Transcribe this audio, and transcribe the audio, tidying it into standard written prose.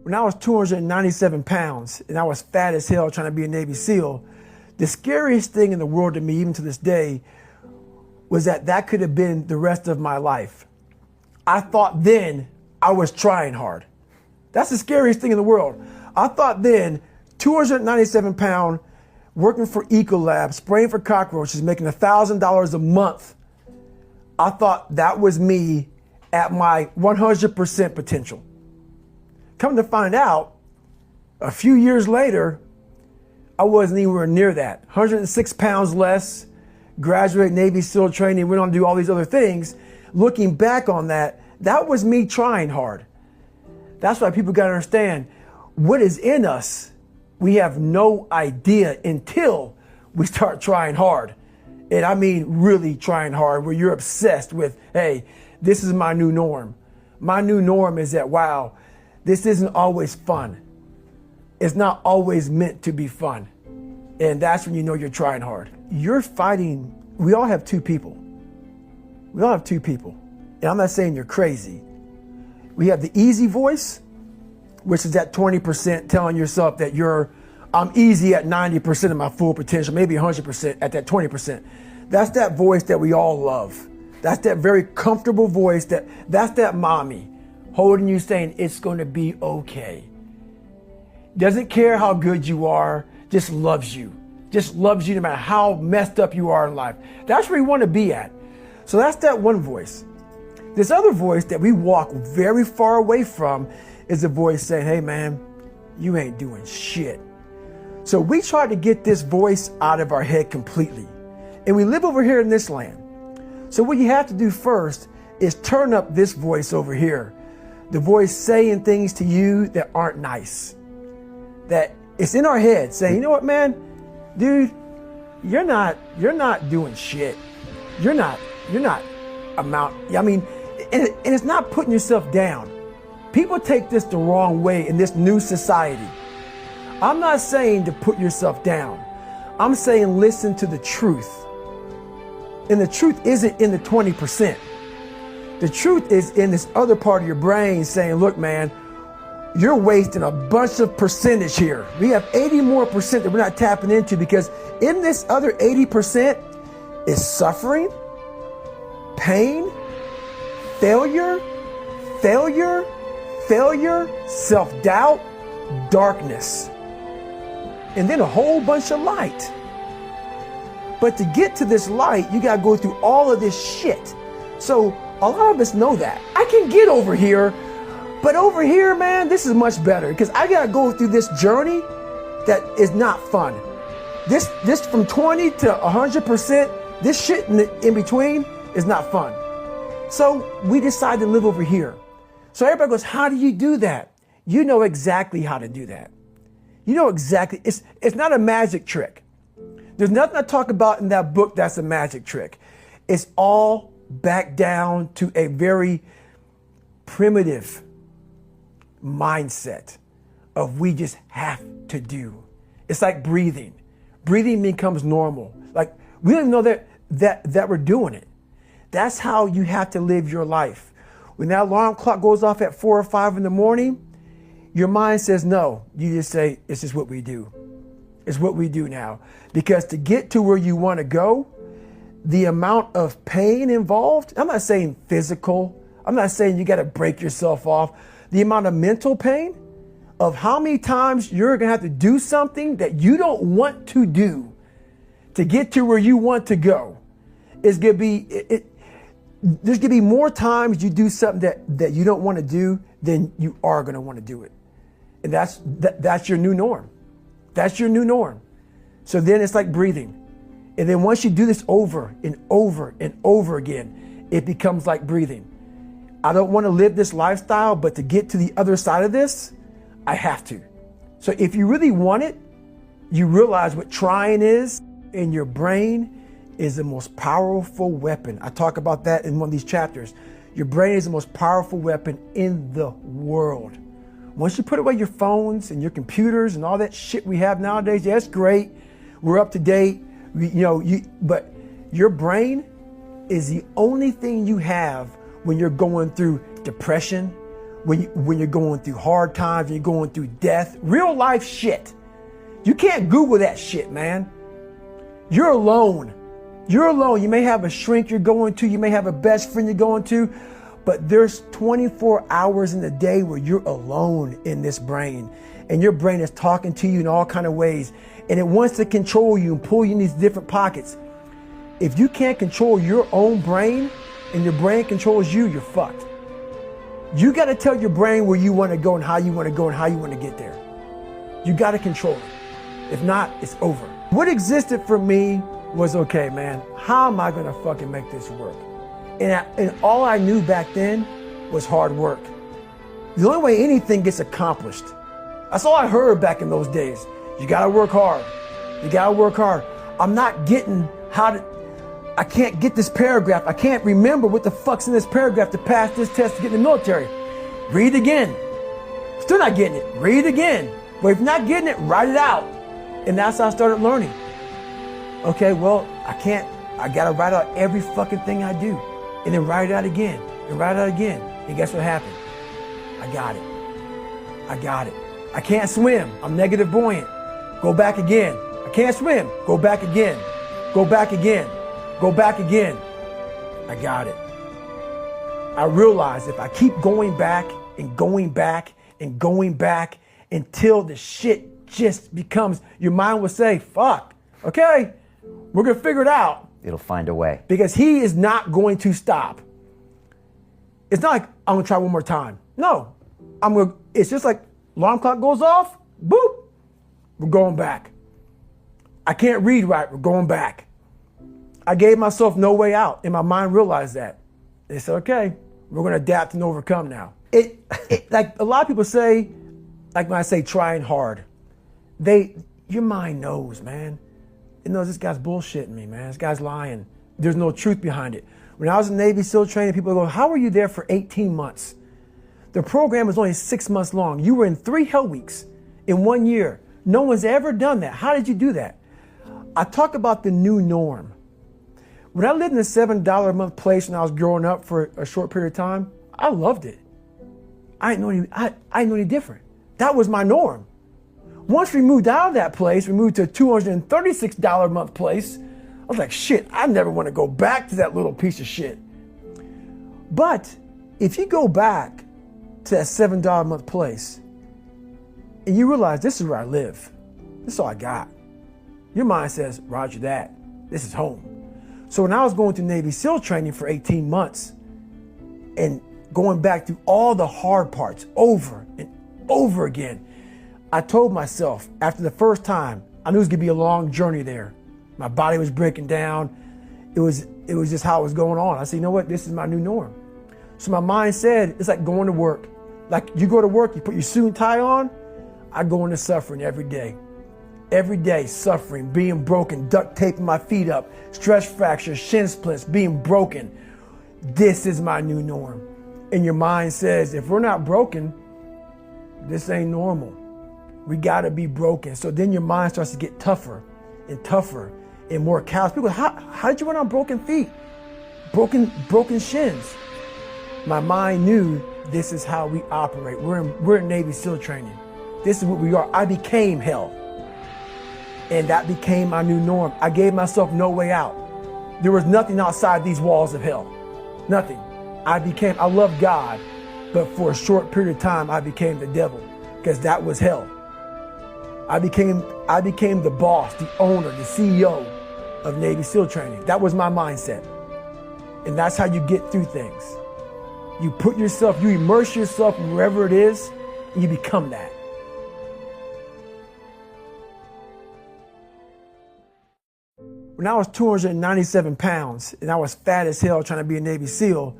when I was 297 pounds and I was fat as hell trying to be a Navy SEAL, the scariest thing in the world to me, even to this day, was that could have been the rest of my life. I thought then I was trying hard. That's the scariest thing in the world. I thought then, 297 pound, working for Ecolab, spraying for cockroaches, making $1,000 a month. I thought that was me at my 100% potential. Come to find out, a few years later, I wasn't anywhere near that. 106 pounds less, graduate Navy SEAL training, went on to do all these other things. Looking back on that, that was me trying hard. That's why people gotta understand, what is in us, we have no idea until we start trying hard. And I mean really trying hard, where you're obsessed with, hey, this is my new norm. My new norm is that, wow, this isn't always fun. It's not always meant to be fun. And that's when you know you're trying hard. You're fighting, we all have two people. We all have two people. And I'm not saying you're crazy. We have the easy voice, which is that 20% telling yourself that I'm easy at 90% of my full potential, maybe 100% at that 20%. That's that voice that we all love. That's that very comfortable voice, that's that mommy holding you saying it's going to be okay. Doesn't care how good you are, just loves you. Just loves you no matter how messed up you are in life. That's where you want to be at. So that's that one voice. This other voice that we walk very far away from is a voice saying, hey man, you ain't doing shit. So we try to get this voice out of our head completely. And we live over here in this land. So what you have to do first is turn up this voice over here. The voice saying things to you that aren't nice. That it's in our head saying, you know what, man, dude, you're not doing shit. You're not I mean, and it's not putting yourself down. People take this the wrong way in this new society. I'm not saying to put yourself down. I'm saying listen to the truth. And the truth isn't in the 20%. The truth is in this other part of your brain saying, look, man, you're wasting a bunch of percentage here. We have 80 more percent that we're not tapping into, because in this other 80% is suffering, pain, failure, self-doubt, darkness, and then a whole bunch of light. But to get to this light, you gotta go through all of this shit. So a lot of us know that. I can get over here, but over here, man, this is much better, because I gotta go through this journey that is not fun. This from 20 to 100%, this shit in between is not fun. So we decide to live over here. So everybody goes, how do you do that? You know exactly how to do that. You know exactly, it's not a magic trick. There's nothing I talk about in that book that's a magic trick. It's all back down to a very primitive mindset of we just have to do. It's like breathing. Breathing becomes normal. Like we don't even know that we're doing it. That's how you have to live your life. When that alarm clock goes off at 4 or 5 in the morning, your mind says no. You just say, it's just what we do. It's what we do now. Because to get to where you want to go, the amount of pain involved, I'm not saying physical, I'm not saying you got to break yourself off. The amount of mental pain of how many times you're going to have to do something that you don't want to do to get to where you want to go is going to be, there's going to be more times you do something that you don't want to do than you are going to want to do it. And that's your new norm. That's your new norm. So then it's like breathing. And then once you do this over and over and over again, it becomes like breathing. I don't want to live this lifestyle, but to get to the other side of this, I have to. So if you really want it, you realize what trying is, and your brain is the most powerful weapon. I talk about that in one of these chapters. Your brain is the most powerful weapon in the world. Once you put away your phones and your computers and all that shit we have nowadays, yeah, that's great. We're up to date. But your brain is the only thing you have when you're going through depression, when you're going through hard times, when you're going through death, real life shit. You can't Google that shit, man. You're alone. You're alone. You may have a shrink you're going to, you may have a best friend you're going to, but there's 24 hours in the day where you're alone in this brain, and your brain is talking to you in all kind of ways, and it wants to control you and pull you in these different pockets. If you can't control your own brain and your brain controls you, you're fucked. You got to tell your brain where you want to go and how you want to go and how you want to get there. You got to control it. If not, it's over. What existed for me was, okay, man, how am I going to fucking make this work? And all I knew back then was hard work. The only way anything gets accomplished. That's all I heard back in those days. You got to work hard. You got to work hard. I'm not getting I can't get this paragraph. I can't remember what the fuck's in this paragraph to pass this test to get in the military. Read again. Still not getting it. Read again. But if you're not getting it, write it out. And that's how I started learning. Okay, well, I gotta write out every fucking thing I do. And then write it out again. And write it out again. And guess what happened? I got it. I got it. I can't swim. I'm negative buoyant. Go back again. I can't swim. Go back again. Go back again. Go back again. I got it. I realized if I keep going back and going back and going back until the shit just becomes, your mind will say, fuck, okay, we're going to figure it out. It'll find a way. Because he is not going to stop. It's not like I'm going to try one more time. No, it's just like alarm clock goes off, boop, we're going back. I can't read right, we're going back. I gave myself no way out, and my mind realized that. They said, okay, we're going to adapt and overcome now. Like a lot of people say, like when I say trying hard, your mind knows, man. It knows this guy's bullshitting me, man. This guy's lying. There's no truth behind it. When I was in Navy SEAL training, people go, how were you there for 18 months? The program was only 6 months long. You were in 3 hell weeks in 1 year. No one's ever done that. How did you do that? I talk about the new norm. When I lived in a $7 a month place when I was growing up for a short period of time, I loved it. I didn't know any different. That was my norm. Once we moved out of that place, we moved to a $236 a month place. I was like, shit, I never want to go back to that little piece of shit. But if you go back to that $7 a month place and you realize this is where I live, this is all I got, your mind says, roger that, this is home. So when I was going through Navy SEAL training for 18 months and going back through all the hard parts over and over again, I told myself after the first time, I knew it was gonna be a long journey there. My body was breaking down. It was just how it was going on. I said, you know what, this is my new norm. So my mind said, it's like going to work. Like you go to work, you put your suit and tie on, I go into suffering every day. Every day suffering, being broken, duct taping my feet up, stress fractures, shin splints, being broken. This is my new norm. And your mind says, if we're not broken, this ain't normal. We gotta be broken. So then your mind starts to get tougher and tougher and more callous. People, how did you run on broken feet? Broken shins. My mind knew this is how we operate. We're in Navy SEAL training. This is what we are. I became hell. And that became my new norm. I gave myself no way out. There was nothing outside these walls of hell. Nothing. I loved God, but for a short period of time, I became the devil because that was hell. I became the boss, the owner, the CEO of Navy SEAL training. That was my mindset. And that's how you get through things. You immerse yourself wherever it is, and you become that. When I was 297 pounds and I was fat as hell trying to be a Navy SEAL,